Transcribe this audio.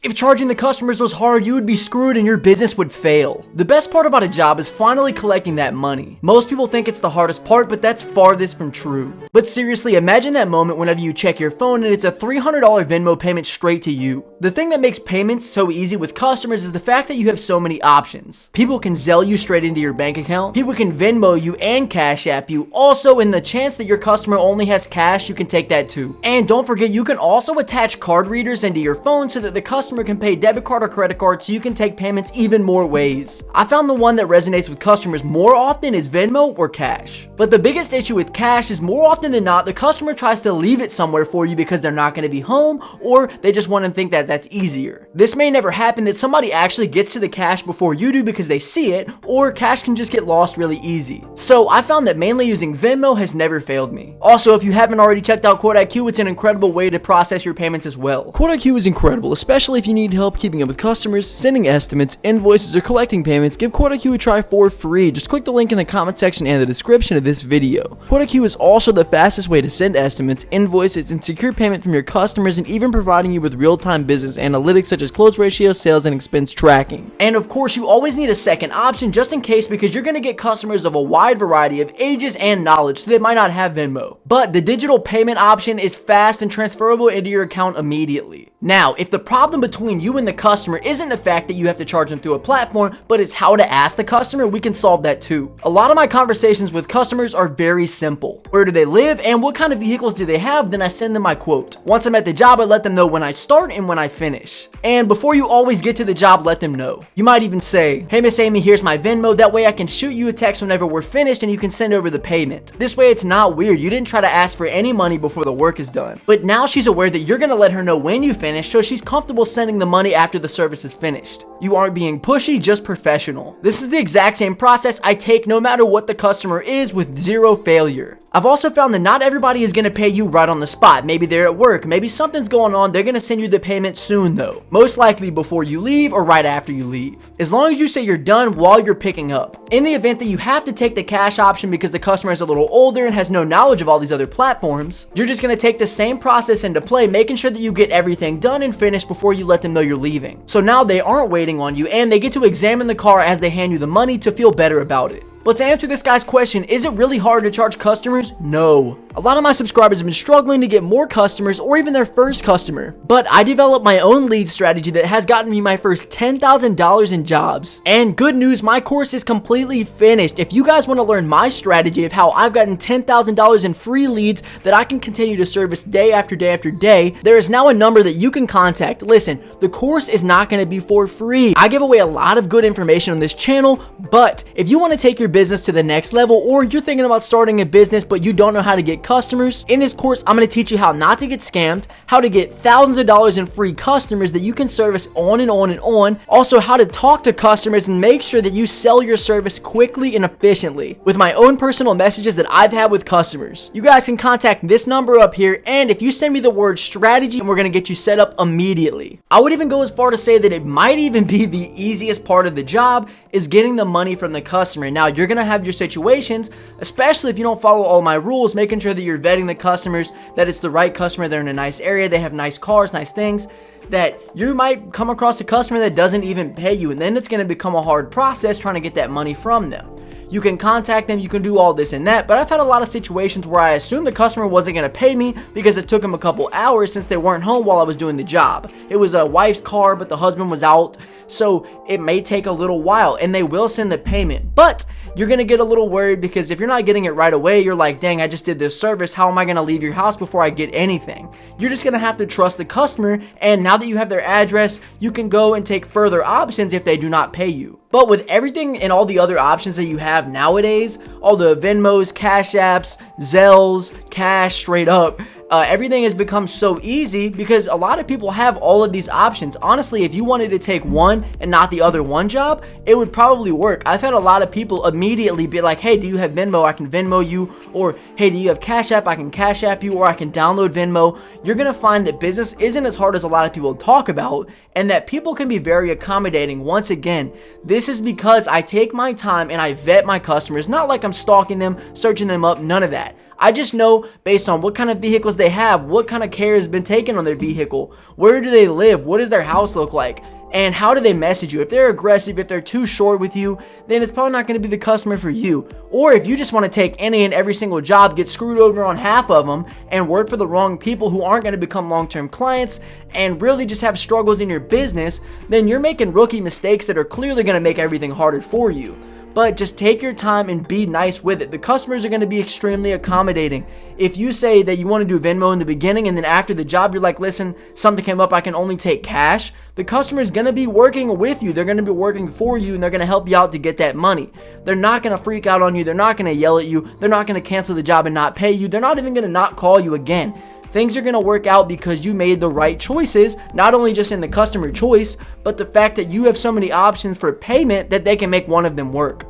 If charging the customers was hard, you would be screwed and your business would fail. The best part about a job is finally collecting that money. Most people think it's the hardest part, but that's farthest from true. But seriously, imagine that moment whenever you check your phone and it's a $300 Venmo payment straight to you. The thing that makes payments so easy with customers is the fact that you have so many options. People can Zelle you straight into your bank account. People can Venmo you and Cash App you. Also, in the chance that your customer only has cash, you can take that too. And don't forget, you can also attach card readers into your phone so that the customer can pay debit card or credit card, so you can take payments even more ways. I found the one that resonates with customers more often is Venmo or Cash. But the biggest issue with Cash is more often than not, the customer tries to leave it somewhere for you because they're not going to be home, or they just want to think that that's easier. This may never happen, that somebody actually gets to the cash before you do because they see it, or Cash can just get lost really easy. So I found that mainly using Venmo has never failed me. Also, if you haven't already checked out 𝗤𝘂cie, it's an incredible way to process your payments as well. 𝗤𝘂cie is incredible, especially if you need help keeping up with customers, sending estimates, invoices, or collecting payments. Give 𝗤𝘂cie a try for free. Just click the link in the comment section and the description of this video. 𝗤𝘂cie is also the fastest way to send estimates, invoices, and secure payment from your customers, and even providing you with real-time business analytics such as close ratio, sales, and expense tracking. And of course, you always need a second option just in case, because you're going to get customers of a wide variety of ages and knowledge, so they might not have Venmo. But the digital payment option is fast and transferable into your account immediately. Now, if the problem between you and the customer isn't the fact that you have to charge them through a platform, but it's how to ask the customer, we can solve that too. A lot of my conversations with customers are very simple. Where do they live and what kind of vehicles do they have? Then I send them my quote. Once I'm at the job, I let them know when I start and when I finish. And before you always get to the job, let them know. You might even say, hey Miss Amy, here's my Venmo. That way I can shoot you a text whenever we're finished and you can send over the payment. This way it's not weird. You didn't try to ask for any money before the work is done. But now she's aware that you're gonna let her know when you finish, so she's comfortable sending the money after the service is finished. You aren't being pushy, just professional. This is the exact same process I take no matter what the customer is, with zero failure. I've also found that not everybody is going to pay you right on the spot. Maybe they're at work, maybe something's going on, they're going to send you the payment soon though. Most likely before you leave or right after you leave. As long as you say you're done while you're picking up. In the event that you have to take the cash option because the customer is a little older and has no knowledge of all these other platforms, you're just going to take the same process into play, making sure that you get everything done and finished before you let them know you're leaving. So now they aren't waiting on you and they get to examine the car as they hand you the money to feel better about it. But to answer this guy's question, is it really hard to charge customers? No. A lot of my subscribers have been struggling to get more customers or even their first customer. But I developed my own lead strategy that has gotten me my first $10,000 in jobs. And good news, my course is completely finished. If you guys want to learn my strategy of how I've gotten $10,000 in free leads that I can continue to service day after day after day, there is now a number that you can contact. Listen, the course is not going to be for free. I give away a lot of good information on this channel, but if you want to take your business to the next level, or you're thinking about starting a business but you don't know how to get customers, in this course I'm going to teach you how not to get scammed, how to get thousands of dollars in free customers that you can service on and on and on, also how to talk to customers and make sure that you sell your service quickly and efficiently with my own personal messages that I've had with customers. You guys can contact this number up here, and if you send me the word strategy, we're going to get you set up immediately. I would even go as far to say that it might even be the easiest part of the job is getting the money from the customer. Now, you're going to have your situations, especially if you don't follow all my rules, making sure that you're vetting the customers, that it's the right customer, they're in a nice area, they have nice cars, nice things, that you might come across a customer that doesn't even pay you, and then it's going to become a hard process trying to get that money from them. You can contact them, you can do all this and that, but I've had a lot of situations where I assumed the customer wasn't going to pay me because it took them a couple hours since they weren't home while I was doing the job. It was a wife's car, but the husband was out, so it may take a little while, and they will send the payment, but you're going to get a little worried because if you're not getting it right away, you're like, dang, I just did this service. How am I going to leave your house before I get anything? You're just going to have to trust the customer, and now that you have their address, you can go and take further options if they do not pay you. But with everything and all the other options that you have nowadays, all the Venmos, Cash Apps, Zelles, Cash, straight up, everything has become so easy because a lot of people have all of these options. Honestly, if you wanted to take one and not the other one job, it would probably work. I've had a lot of people immediately be like, hey, do you have Venmo? I can Venmo you. Or, hey, do you have Cash App? I can Cash App you. Or I can download Venmo. You're going to find that business isn't as hard as a lot of people talk about, and that people can be very accommodating. Once again, this is because I take my time and I vet my customers, not like I'm stalking them, searching them up, none of that. I just know based on what kind of vehicles they have, what kind of care has been taken on their vehicle, where do they live, what does their house look like, and how do they message you. If they're aggressive, if they're too short with you, then it's probably not going to be the customer for you. Or if you just want to take any and every single job, get screwed over on half of them, and work for the wrong people who aren't going to become long-term clients, and really just have struggles in your business, then you're making rookie mistakes that are clearly going to make everything harder for you. But just take your time and be nice with it. The customers are going to be extremely accommodating. If you say that you want to do Venmo in the beginning and then after the job you're like, listen, something came up, I can only take cash, the customer is going to be working with you. They're going to be working for you, and they're going to help you out to get that money. They're not going to freak out on you. They're not going to yell at you. They're not going to cancel the job and not pay you. They're not even going to not call you again. Things are going to work out because you made the right choices, not only just in the customer choice, but the fact that you have so many options for payment that they can make one of them work.